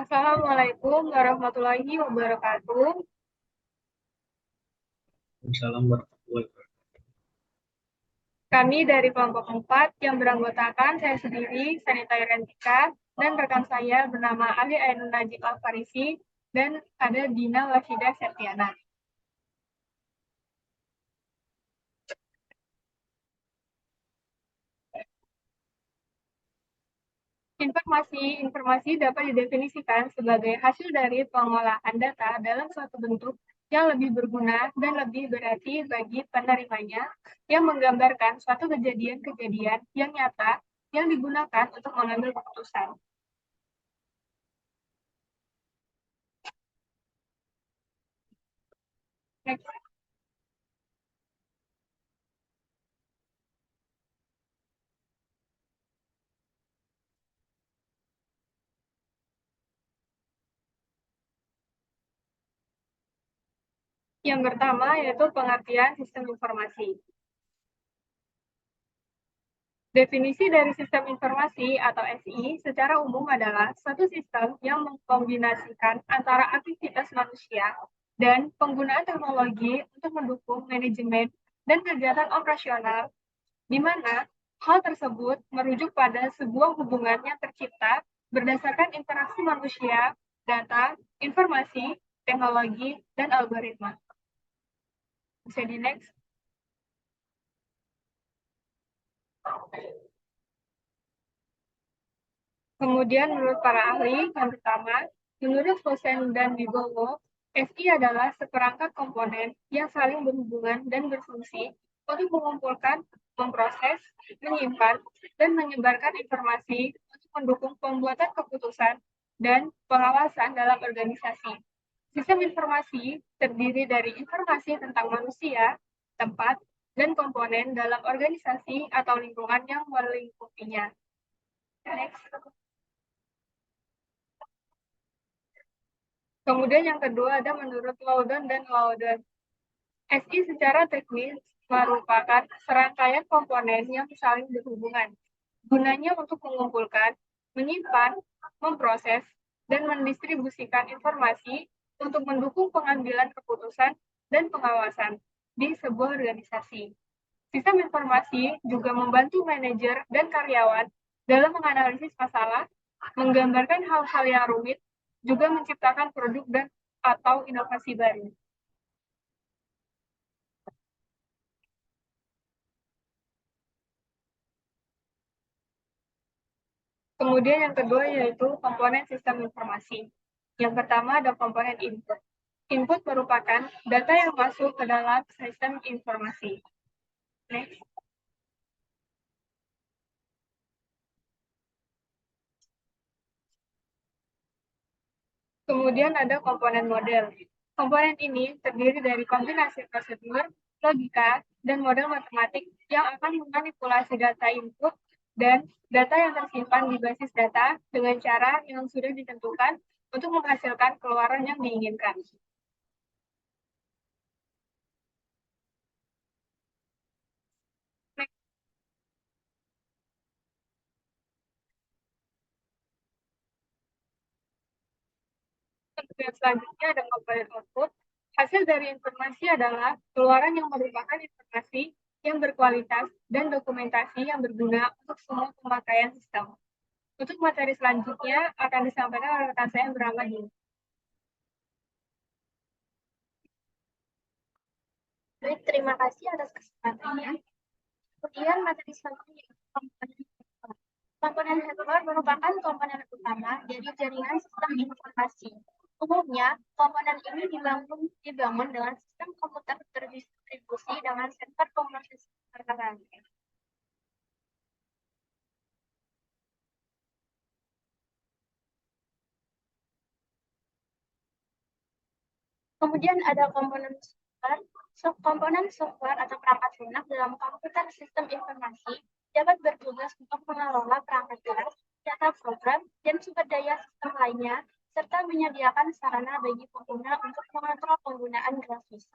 Assalamualaikum warahmatullahi wabarakatuh. Waalaikumsalam warahmatullahi wabarakatuh. Kami dari kelompok 4 yang beranggotakan saya sendiri, Sanita Rentika, dan rekan saya bernama Ali Ainun Najib Al-Farisi, dan ada Dina Wahida Septiana. Informasi dapat didefinisikan sebagai hasil dari pengolahan data dalam suatu bentuk yang lebih berguna dan lebih berarti bagi penerimanya, yang menggambarkan suatu kejadian-kejadian yang nyata yang digunakan untuk mengambil keputusan. Next. Yang pertama yaitu pengertian sistem informasi. Definisi dari sistem informasi atau SI secara umum adalah suatu sistem yang mengkombinasikan antara aktivitas manusia dan penggunaan teknologi untuk mendukung manajemen dan kegiatan operasional, di mana hal tersebut merujuk pada sebuah hubungan yang tercipta berdasarkan interaksi manusia, data, informasi, teknologi, dan algoritma. Bisa di next. Kemudian menurut para ahli, yang pertama, menurut Fosen dan Wibowo, SI adalah seperangkat komponen yang saling berhubungan dan berfungsi untuk mengumpulkan, memproses, menyimpan, dan menyebarkan informasi untuk mendukung pembuatan keputusan dan pengawasan dalam organisasi. Sistem informasi terdiri dari informasi tentang manusia, tempat, dan komponen dalam organisasi atau lingkungan yang melingkupinya. Next. Kemudian yang kedua ada menurut Loudon dan Loudon. SI secara teknis merupakan serangkaian komponen yang saling berhubungan. Gunanya untuk mengumpulkan, menyimpan, memproses, dan mendistribusikan informasi untuk mendukung pengambilan keputusan dan pengawasan di sebuah organisasi. Sistem informasi juga membantu manajer dan karyawan dalam menganalisis masalah, menggambarkan hal-hal yang rumit, juga menciptakan produk dan atau inovasi baru. Kemudian yang kedua yaitu komponen sistem informasi. Yang pertama ada komponen input. Input merupakan data yang masuk ke dalam sistem informasi. Next. Kemudian ada komponen model. Komponen ini terdiri dari kombinasi prosedur, logika, dan model matematik yang akan memanipulasi data input dan data yang tersimpan di basis data dengan cara yang sudah ditentukan untuk menghasilkan keluaran yang diinginkan. Next. Kemudian selanjutnya ada komponen output. Hasil dari informasi adalah keluaran yang merupakan informasi yang berkualitas dan dokumentasi yang berguna untuk semua pemakaian sistem. Untuk materi selanjutnya akan disampaikan oleh rekan saya yang bernama Dini. Baik, terima kasih atas kesempatannya. Kemudian materi selanjutnya komponen hardware. Komponen hardware merupakan komponen utama dari jaringan sistem informasi. Umumnya, komponen ini dibangun dengan sistem komputer terdistribusi dengan server komutasi paralel. Kemudian ada komponen software. Komponen software atau perangkat lunak dalam komputer sistem informasi dapat bertugas untuk mengelola perangkat lunak, data program, dan sumber daya sistem lainnya, serta menyediakan sarana bagi pengguna untuk mengontrol penggunaan grafis.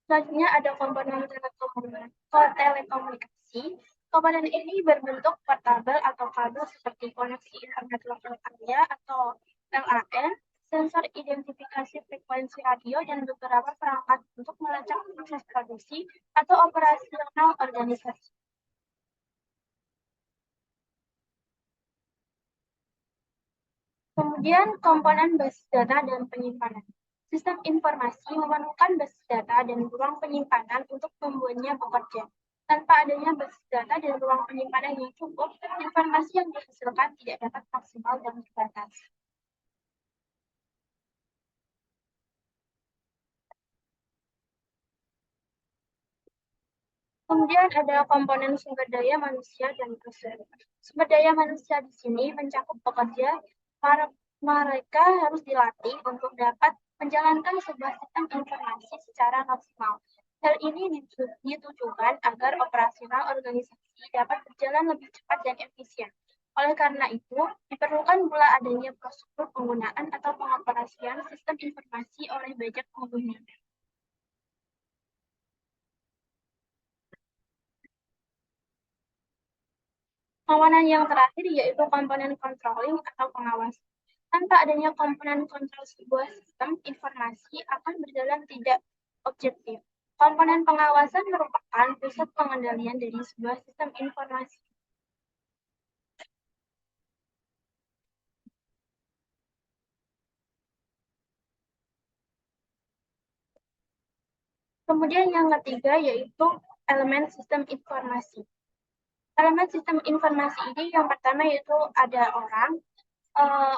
Selanjutnya ada komponen telekomunikasi. Komponen ini berbentuk portabel atau kabel seperti koneksi internet lokal area atau LAN, sensor identifikasi frekuensi radio, dan beberapa perangkat untuk melacak proses produksi atau operasional organisasi. Kemudian komponen basis data dan penyimpanan. Sistem informasi memerlukan basis data dan ruang penyimpanan untuk membuatnya bekerja. Tanpa adanya basis data dan ruang penyimpanan yang cukup, informasi yang dihasilkan tidak dapat maksimal dan terbatas. Kemudian ada komponen sumber daya manusia dan prosedur. Sumber daya manusia di sini mencakup pekerja, mereka harus dilatih untuk dapat menjalankan sebuah sistem informasi secara maksimal. Hal ini ditujukan agar operasional organisasi dapat berjalan lebih cepat dan efisien. Oleh karena itu, diperlukan pula adanya prosedur penggunaan atau pengoperasian sistem informasi oleh banyak pengguna. Komponen yang terakhir yaitu komponen controlling atau pengawas. Tanpa adanya komponen kontrol, sebuah sistem informasi akan berjalan tidak objektif. Komponen pengawasan merupakan pusat pengendalian dari sebuah sistem informasi. Kemudian yang ketiga yaitu elemen sistem informasi. Elemen sistem informasi ini yang pertama yaitu ada orang,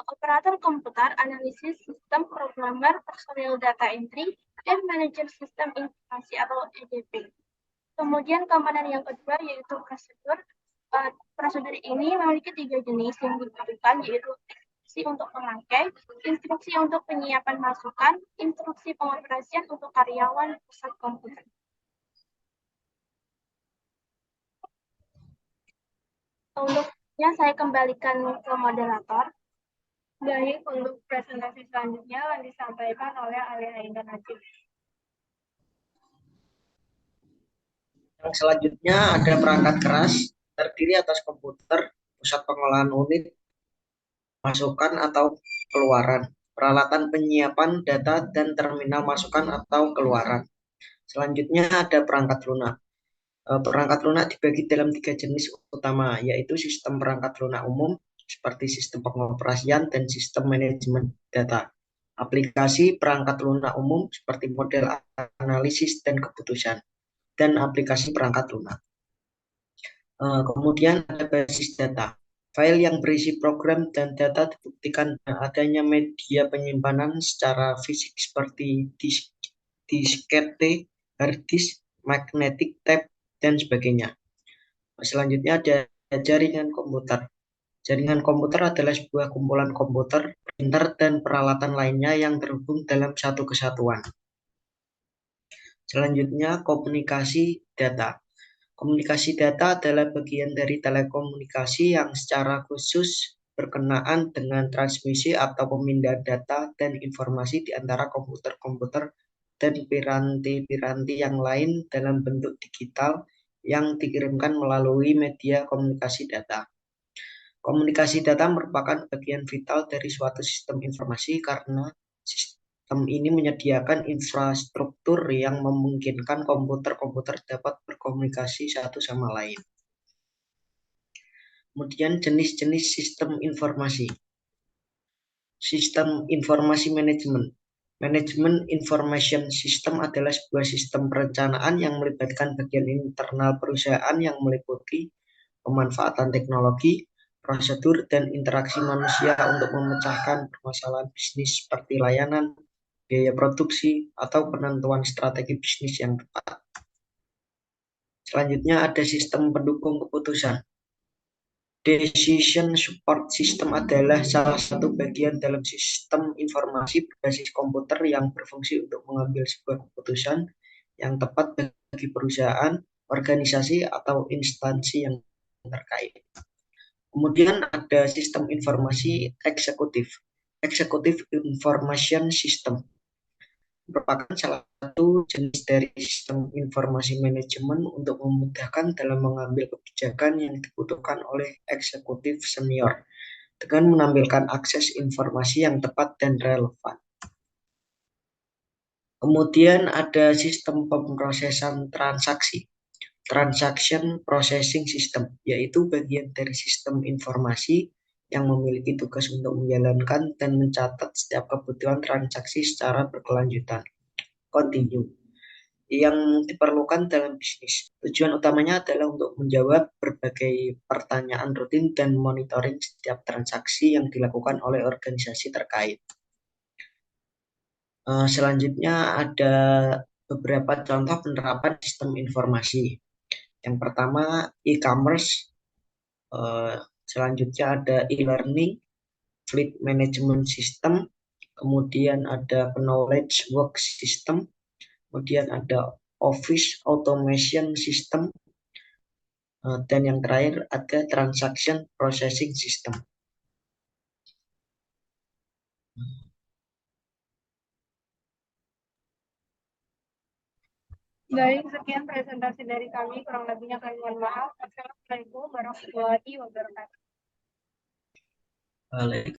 operator komputer, analisis sistem, programmer, personil data entry, dan manajer sistem informasi atau EDP. Kemudian komponen yang kedua yaitu prosedur. Prosedur ini memiliki 3 jenis yang diperlukan, yaitu instruksi untuk pemakai, instruksi untuk penyiapan masukan, instruksi pengoperasian untuk karyawan pusat komputer. Untuknya saya kembalikan ke moderator. Baik, untuk presentasi selanjutnya akan disampaikan oleh Ali Ainda Najib. Yang selanjutnya ada perangkat keras, terdiri atas komputer, pusat pengolahan unit, masukan atau keluaran, peralatan penyiapan data, dan terminal masukan atau keluaran. Selanjutnya ada perangkat lunak. Perangkat lunak dibagi dalam 3 jenis utama, yaitu sistem perangkat lunak umum, seperti sistem pengoperasian dan sistem manajemen data. Aplikasi perangkat lunak umum seperti model analisis dan keputusan, dan aplikasi perangkat lunak. Kemudian ada basis data. File yang berisi program dan data dibuktikan adanya media penyimpanan secara fisik seperti diskette, hard disk, magnetic tape, dan sebagainya. Selanjutnya ada jaringan komputer. Jaringan komputer adalah sebuah kumpulan komputer, printer, dan peralatan lainnya yang terhubung dalam satu kesatuan. Selanjutnya, komunikasi data. Komunikasi data adalah bagian dari telekomunikasi yang secara khusus berkenaan dengan transmisi atau pemindahan data dan informasi di antara komputer-komputer dan piranti-piranti yang lain dalam bentuk digital yang dikirimkan melalui media komunikasi data. Komunikasi data merupakan bagian vital dari suatu sistem informasi karena sistem ini menyediakan infrastruktur yang memungkinkan komputer-komputer dapat berkomunikasi satu sama lain. Kemudian jenis-jenis sistem informasi. Sistem informasi manajemen. Manajemen Information System adalah sebuah sistem perencanaan yang melibatkan bagian internal perusahaan yang meliputi pemanfaatan teknologi, prosedur, dan interaksi manusia untuk memecahkan permasalahan bisnis seperti layanan, biaya produksi, atau penentuan strategi bisnis yang tepat. Selanjutnya ada sistem pendukung keputusan. Decision Support System adalah salah satu bagian dalam sistem informasi berbasis komputer yang berfungsi untuk mengambil sebuah keputusan yang tepat bagi perusahaan, organisasi, atau instansi yang terkait. Kemudian ada sistem informasi eksekutif, Executive Information System. merupakan salah satu jenis dari sistem informasi manajemen untuk memudahkan dalam mengambil kebijakan yang dibutuhkan oleh eksekutif senior dengan menampilkan akses informasi yang tepat dan relevan. Kemudian ada sistem pemrosesan transaksi, transaction processing system, yaitu bagian dari sistem informasi yang memiliki tugas untuk menjalankan dan mencatat setiap kebutuhan transaksi secara berkelanjutan, continue, yang diperlukan dalam bisnis. Tujuan utamanya adalah untuk menjawab berbagai pertanyaan rutin dan monitoring setiap transaksi yang dilakukan oleh organisasi terkait. Selanjutnya ada beberapa contoh penerapan sistem informasi. Yang pertama e-commerce, selanjutnya ada e-learning, fleet management system, kemudian ada knowledge work system, kemudian ada office automation system, dan yang terakhir ada transaction processing system. Baik, sekian presentasi dari kami. Kurang lebihnya kami mohon maaf. Assalamualaikum warahmatullahi wabarakatuh.